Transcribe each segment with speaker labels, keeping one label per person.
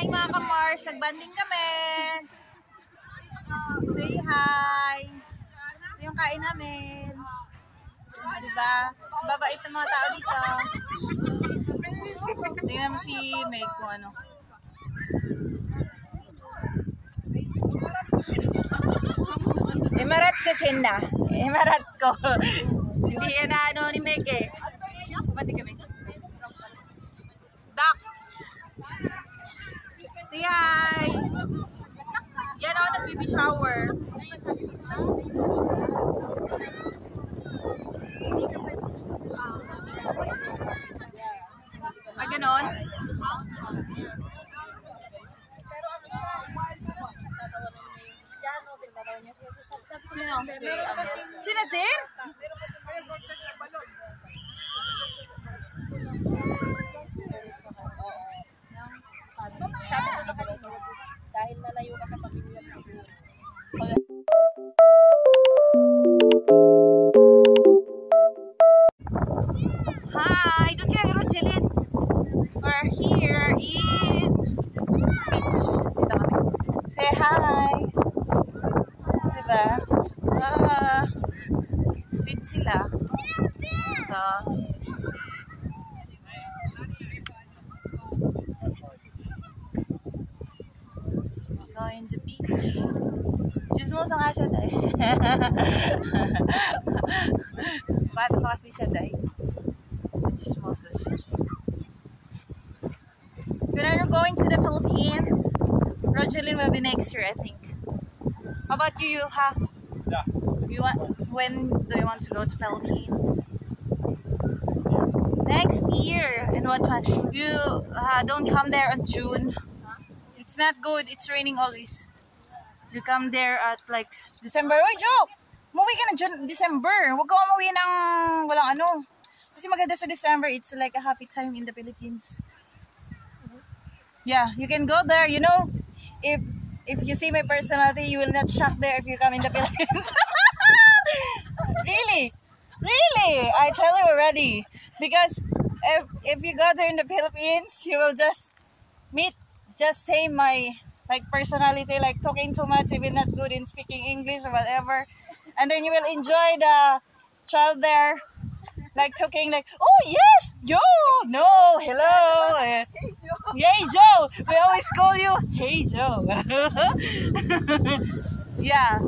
Speaker 1: morning mga ka-Mars, nagbanding kami. Say hi. Ito yung kain namin. Diba? Babait ng mga tao dito. Tingnan mo si Meg kung ano. Imarat ko sinna. Imarat ko. Hindi yan na ano ni Meg eh. Mati kami. Duck. Say hi. Yan ako nag-baby shower. Ah, ganon? Sina Sir? Sabi ko sa kanila, dahil nalayo ka sa pamilya mo. Hi! Doon kayo, Rogelin. We're here in beach. Say hi! Diba? Sweet sila. So, going to beach. Chismosa nga siya dahil. Paano pa kasi siya dahil? Chismosa siya. When are you going to the Philippines? Rogelin will be next year, I think. How about you, Yuha?
Speaker 2: Yeah.
Speaker 1: When do you want to go to Philippines? Next year. And what one? You don't come there on June. It's not good. It's raining always. You come there at like December. Oy, Joe! Umuwi ka na June, December. Huwag ka umuwi ng walang ano. Kasi maganda sa December. It's like a happy time in the Philippines. Yeah, you can go there. You know, if you see my personality, you will not shock there if you come in the Philippines. Really? Really? I tell you already. Because if you go there in the Philippines, you will just say my like personality, like talking too much, even not good in speaking English or whatever. And then you will enjoy the child there, like talking like, oh yes, yo, no, hello. Hey Joe, we always call you Hey Joe. Yeah.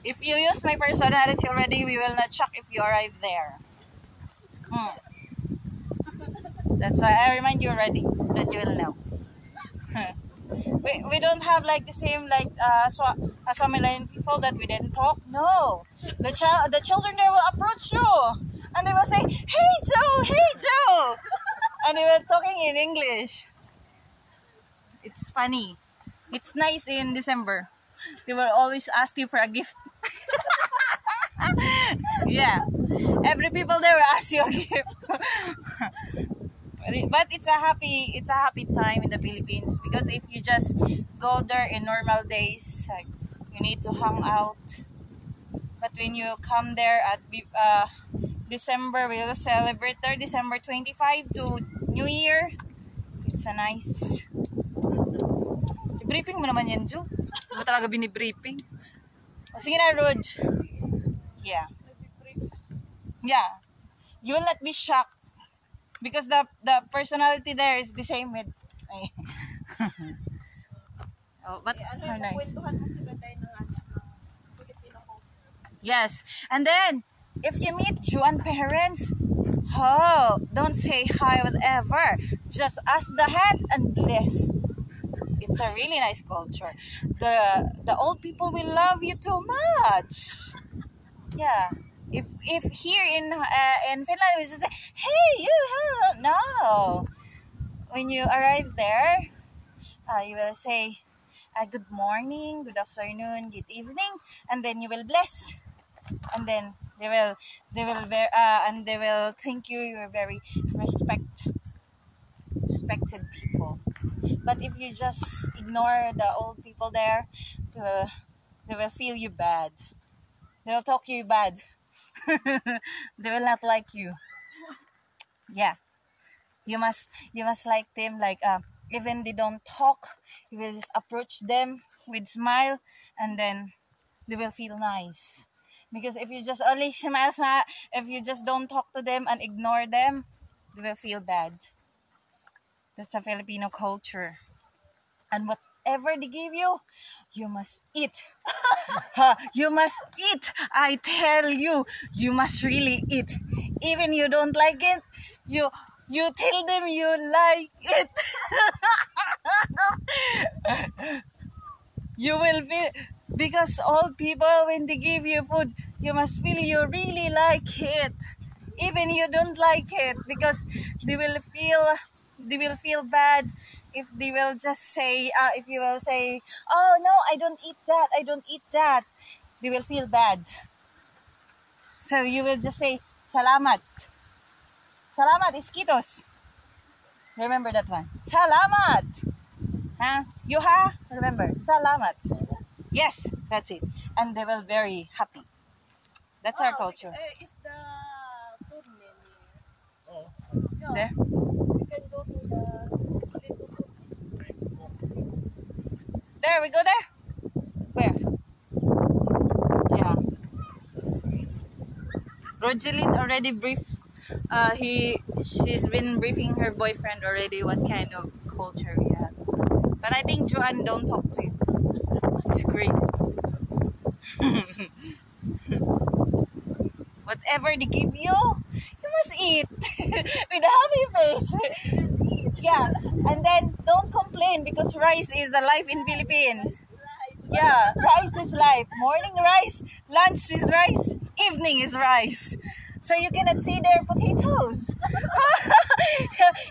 Speaker 1: If you use my personality already, we will not shock if you arrive there. That's why I remind you already, so that you will know. we don't have like the same like Swamilayan people that we didn't talk. No, the children there will approach you and they will say, "Hey Joe, hey Joe," and they were talking in English. It's funny. It's nice in December. They will always ask you for a gift. Yeah, every people there will ask you a gift. But it's a happy time in the Philippines, because if you just go there in normal days, like you need to hang out. But when you come there at December, we will celebrate there December 25 to New Year. It's a nice. Briefing mo naman yan, Jo. Hindi mo talaga binibriefing. O, sige na, Rog. Yeah. Yeah. You will not be shocked. Because the personality there is the same with. Oh, but how nice. Yes, and then if you meet Juan parents, don't say hi whatever. Just ask the hand and bless. It's a really nice culture. The old people will love you too much. Yeah. If here in Finland we just say, hey you, no. When you arrive there, you will say good morning, good afternoon, good evening, and then you will bless, and then they will thank you. You're very respected people. But if you just ignore the old people there, they will feel you bad. They will talk you bad. They will not like you. Yeah, you must like them like Even they don't talk, you will just approach them with smile, and then they will feel nice. Because if you just only smile, if you just don't talk to them and ignore them, they will feel bad. That's a Filipino culture. And whatever they give you, you must eat. You must eat. I tell you, you must really eat. Even you don't like it, you tell them you like it. You will feel, because all people, when they give you food, you must feel you really like it. Even you don't like it, because they will feel bad if they will just say, if you will say, oh no, I don't eat that, they will feel bad. So you will just say, salamat. Salamat is kitos. Remember that one. Salamat. Huh? You ha? Remember, salamat. Yes, that's it. And they will very happy. That's our culture.
Speaker 2: Is the food menu?
Speaker 3: Oh,
Speaker 1: There.
Speaker 2: We can go to the
Speaker 1: There, we go there. Where? Yeah. Rogeline already briefed. She's been briefing her boyfriend already what kind of culture we have. But I think Joanne don't talk to you. It's crazy. Whatever they give you, you must eat with a happy face. Yeah, and then don't complain, because rice is a life in Philippines. Yeah, rice is life. Morning rice, lunch is rice, evening is rice. So you cannot see their potatoes.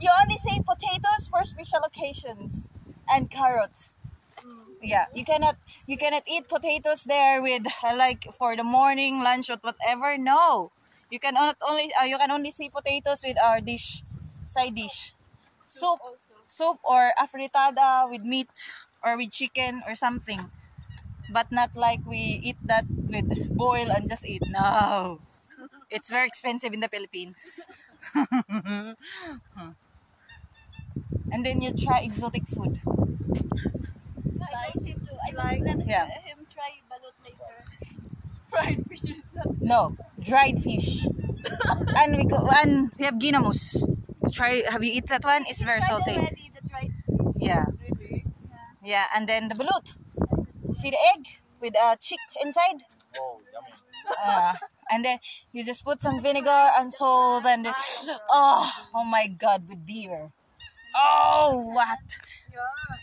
Speaker 1: You only say potatoes for special occasions and carrots. Yeah, you cannot eat potatoes there with like for the morning, lunch, or whatever. No, you can only see potatoes with our dish, side dish, soup or afritada with meat or with chicken or something. But not like we eat that with boil and just eat. No, it's very expensive in the Philippines. And then you try exotic food. Yeah.
Speaker 2: him try balut later. Fried fish is not.
Speaker 1: No, dried fish. And we have ginamos. Have you eaten that one? It's very salty.
Speaker 2: Already the dried
Speaker 1: Yeah.
Speaker 2: fish.
Speaker 1: Yeah, and then the balut. See the egg with a chick inside?
Speaker 3: oh, yummy.
Speaker 1: And then you just put some vinegar and salt and oh my god, with beer. Oh, what?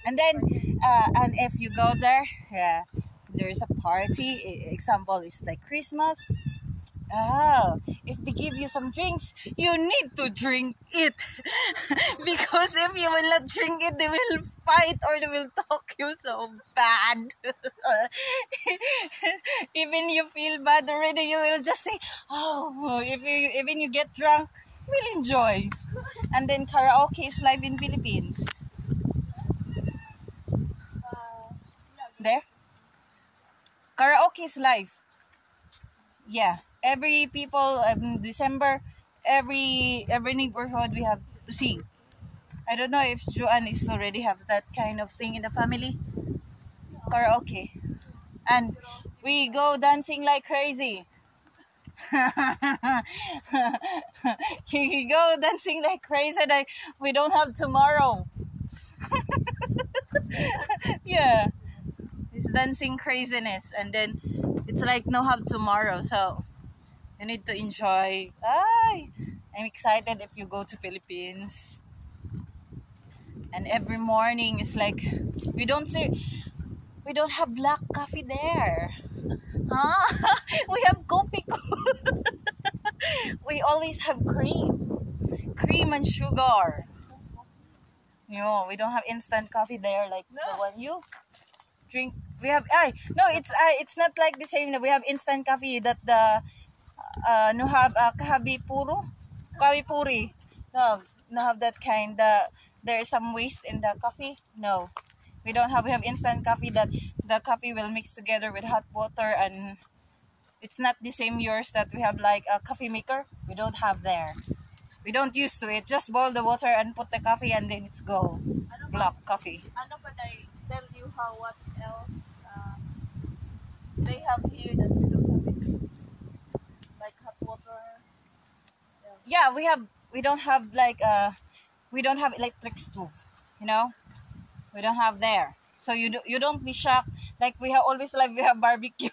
Speaker 1: And then and if you go there, yeah, there's a party. Example is like Christmas. Oh, if they give you some drinks, you need to drink it. Because if you will not drink it, they will fight or they will talk you so bad. Even you feel bad already, you will just say, oh, even you get drunk, we'll enjoy. And then karaoke is live in Philippines. There? Karaoke is live. Yeah. Every people December, every neighborhood we have to sing. I don't know if Joanne is already have that kind of thing in the family. Karaoke. And we go dancing like crazy. You go dancing like crazy, like we don't have tomorrow. Yeah. It's dancing craziness, and then it's like no have tomorrow, so you need to enjoy. I'm excited if you go to Philippines. And every morning is like we don't have black coffee there. Huh? We have coffee. We always have cream and sugar. We don't have instant coffee there like the one you drink. We have it's not like the same. We have instant coffee that the no have kahabi puri. No have that kind. There is some waste in the coffee. No, we don't have. We have instant coffee that the coffee will mix together with hot water, and it's not the same yours that we have like a coffee maker. We don't have there. We don't used to it. Just boil the water and put the coffee and then it's go. Black coffee.
Speaker 2: Ano pa I tell you how what else they have here that we don't have it? Like hot water.
Speaker 1: Yeah, we don't have like we don't have electric stove, you know? We don't have there. So you don't be shocked like we have always like we have barbecue.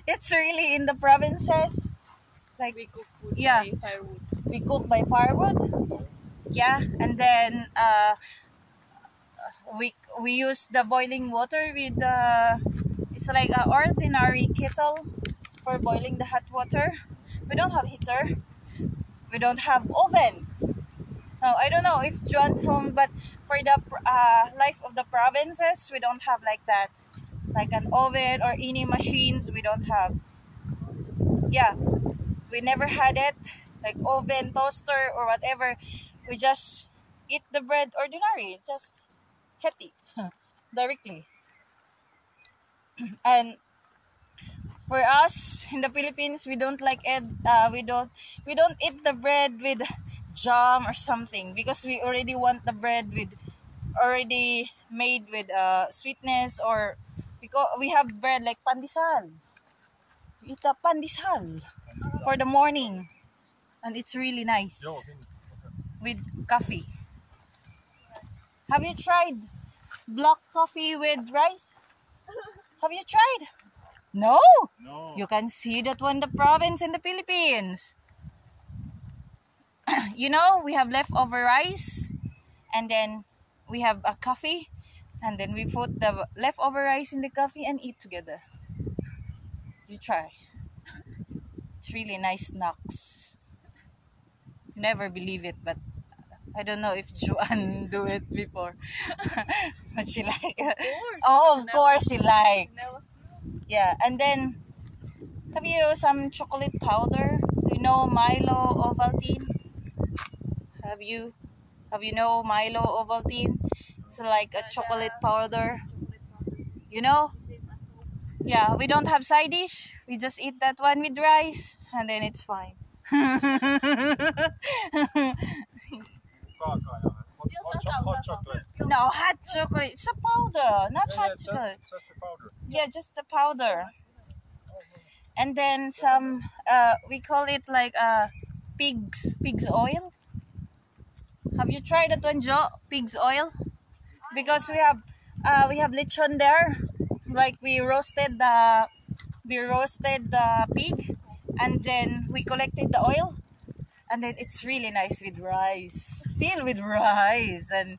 Speaker 1: It's really in the provinces. Like
Speaker 2: We cook food
Speaker 1: Yeah.
Speaker 2: by firewood.
Speaker 1: we cook by firewood. Yeah, and then we use the boiling water with it's like an ordinary kettle for boiling the hot water. We don't have heater. We don't have oven. Now, I don't know if John's home, but for the life of the provinces, we don't have like that. Like an oven or any machines, we don't have. Yeah, we never had it. Like oven, toaster, or whatever. We just eat the bread ordinary, just healthy, directly. And for us in the Philippines, we don't like it. We don't eat the bread with jam or something because we already want the bread with already made with sweetness, or because we have bread like pandesal. We eat the pandesal for the morning, and it's really nice
Speaker 3: Yo,
Speaker 1: with coffee. Have you tried black coffee with rice? Have you tried? No.
Speaker 3: no.
Speaker 1: You can see that one the province in the Philippines. You know, we have leftover rice, and then we have a coffee, and then we put the leftover rice in the coffee and eat together. You try. It's really nice snacks. Never believe it, but I don't know if Juan do it before. But she like. Oh, of course she like.
Speaker 2: Never.
Speaker 1: Yeah, and then have you some chocolate powder? Do you know Milo Ovaltine? Have you know Milo Ovaltine? It's like a chocolate powder. You know? Yeah, we don't have side dish. We just eat that one with rice, and then it's fine.
Speaker 3: Hot chocolate.
Speaker 1: No, hot chocolate. It's a powder, not
Speaker 3: Yeah,
Speaker 1: hot
Speaker 3: just
Speaker 1: chocolate.
Speaker 3: the powder.
Speaker 1: Yeah, just the powder. And then some we call it like pig's oil. Have you tried that one, Joe? Pig's oil? Because we have lechon there. Like we roasted the pig, and then we collected the oil, and then it's really nice with rice. Still with rice, and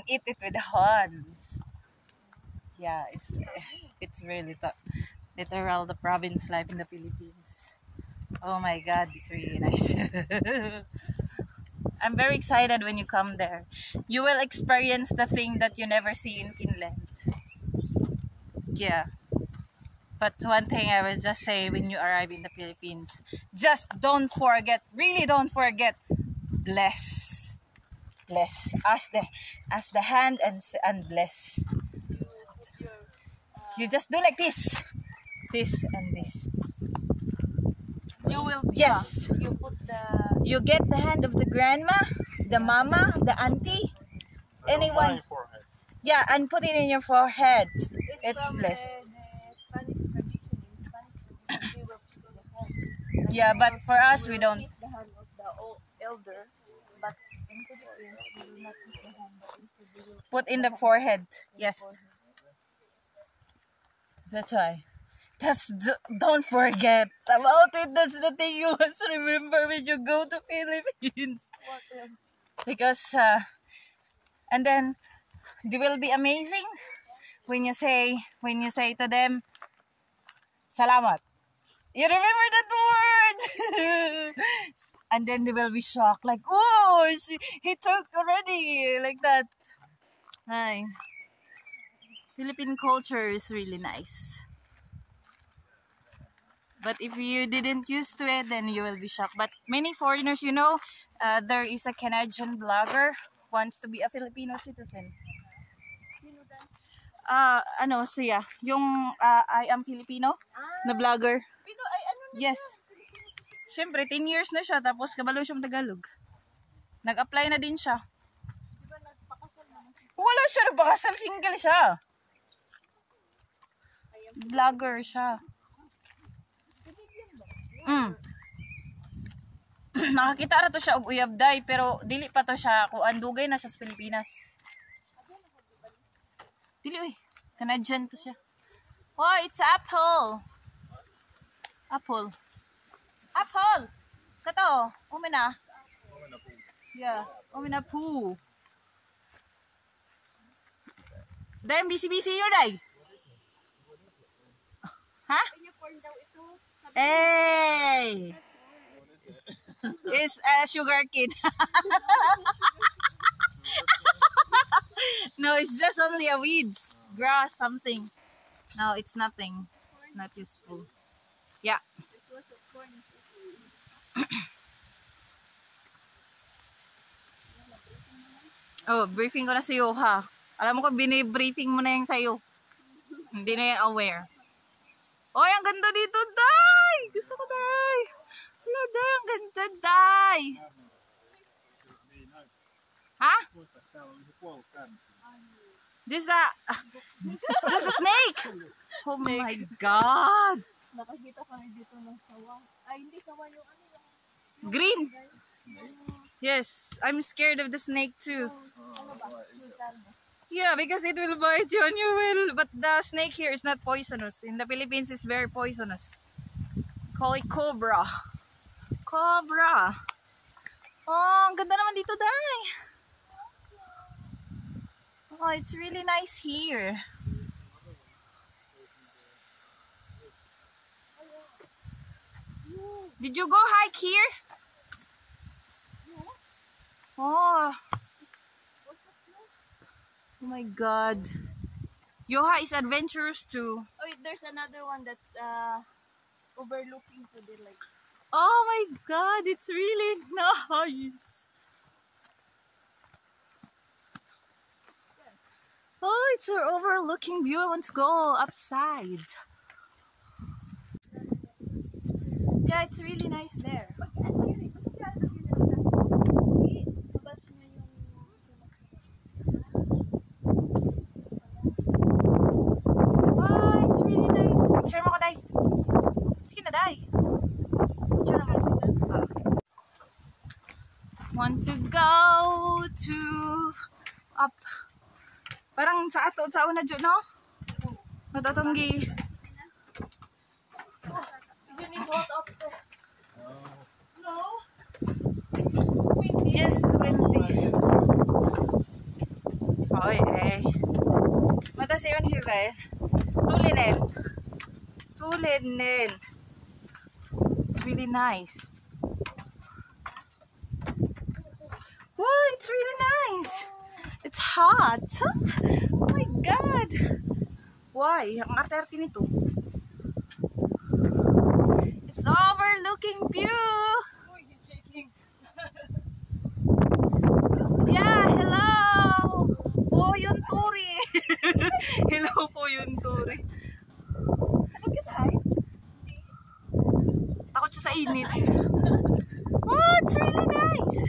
Speaker 1: eat it with hands. Yeah, it's really literal the province life in the Philippines. Oh my God, it's really nice. I'm very excited when you come there. You will experience the thing that you never see in Finland. Yeah. But one thing I will just say when you arrive in the Philippines, just don't forget, really don't forget, bless. Bless. Ask the hand and bless. You just do like this. This and this.
Speaker 2: You will.
Speaker 1: Yes.
Speaker 2: You put the.
Speaker 1: You get the hand of the grandma, the mama, the auntie, anyone.
Speaker 3: My forehead.
Speaker 1: Yeah, and put it in your forehead. It's
Speaker 2: from
Speaker 1: blessed.
Speaker 2: The Spanish tradition. In Spanish tradition, we will put the hand.
Speaker 1: Yeah, but for us, we don't.
Speaker 2: Kiss the hand of the elder, but in Philippines, we will not kiss the hand, but instead we will
Speaker 1: Put in the forehead. Yes,
Speaker 2: forehead.
Speaker 1: that's why. Don't forget about it. That's the thing you must remember when you go to Philippines.
Speaker 2: What else?
Speaker 1: Because, and then, it will be amazing when you say to them, Salamat. You remember that word? And then they will be shocked, like, oh, he took already, like that. Hi. Philippine culture is really nice. But if you didn't used to it, then you will be shocked. But many foreigners, there is a Canadian blogger wants to be a Filipino citizen. Ano siya? Yung I am Filipino na blogger.
Speaker 2: Pino, ay ano na
Speaker 1: Yes. Siyempre, 10 years na siya, tapos kabalo siyang Tagalog. Nag-apply na din siya.
Speaker 2: Di ba nagpakasal naman siya?
Speaker 1: Wala siya, nagpakasal, single siya. Vlogger siya. Nakakita ra to siya og uyabday, pero dili pa to siya kuan, dugay na siya sa Pilipinas. Dili oy, Canadian to siya. Oh, it's apple. Apple. Apple. Kato, umina. Yeah, umina po. Dahil busy-busy yun, day. Ha? Hey! It's a sugar cane. No, it's just only a weeds. Grass, something. No, it's nothing. It's not useful. Yeah. Oh, briefing ko na sa'yo, ha? Alam mo ko, bini-briefing mo na yung sa'yo. Hindi na yan aware. Oy, ang ganda dito, Day! Gusto ko, Day! Wala, Day, ang ganda, Day! Ha? This is a snake! Oh my God!
Speaker 2: Nakakita kami dito ng sawa. Ay, hindi sawa yung ano yung...
Speaker 1: Green! Yes, I'm scared of the snake too.
Speaker 2: Ano ba?
Speaker 1: Yeah, because it will bite you and you will. But the snake here is not poisonous. In the Philippines, it's very poisonous. Call it cobra. Cobra. Oh, ang ganda naman dito, Day. Oh, it's really nice here. Did you go hike here? Oh. Oh my God. Yoha is adventurous too.
Speaker 2: Oh, wait, there's another one that's overlooking to the lake.
Speaker 1: Oh my God, it's really nice. Oh, it's an overlooking view. I want to go upside. Yeah, it's really nice there. Picture mo ko, Day. Sige na, Day. Picture mo. Want to go to up. Parang sa ato, sa una dyan, no? Matatonggi.
Speaker 2: You need what up there? No?
Speaker 1: Yes, windy. Oy, eh. Mata siya yun, Hivel. Tulinin. Tulinin. It's really nice. Oh, it's really nice. It's hot. Oh my God. Why? Ang arte-arte nito. It's overlooking view. Yeah, hello. Po yung turi. Hello po yung turi. Takot siya sa init. Oh, it's really nice.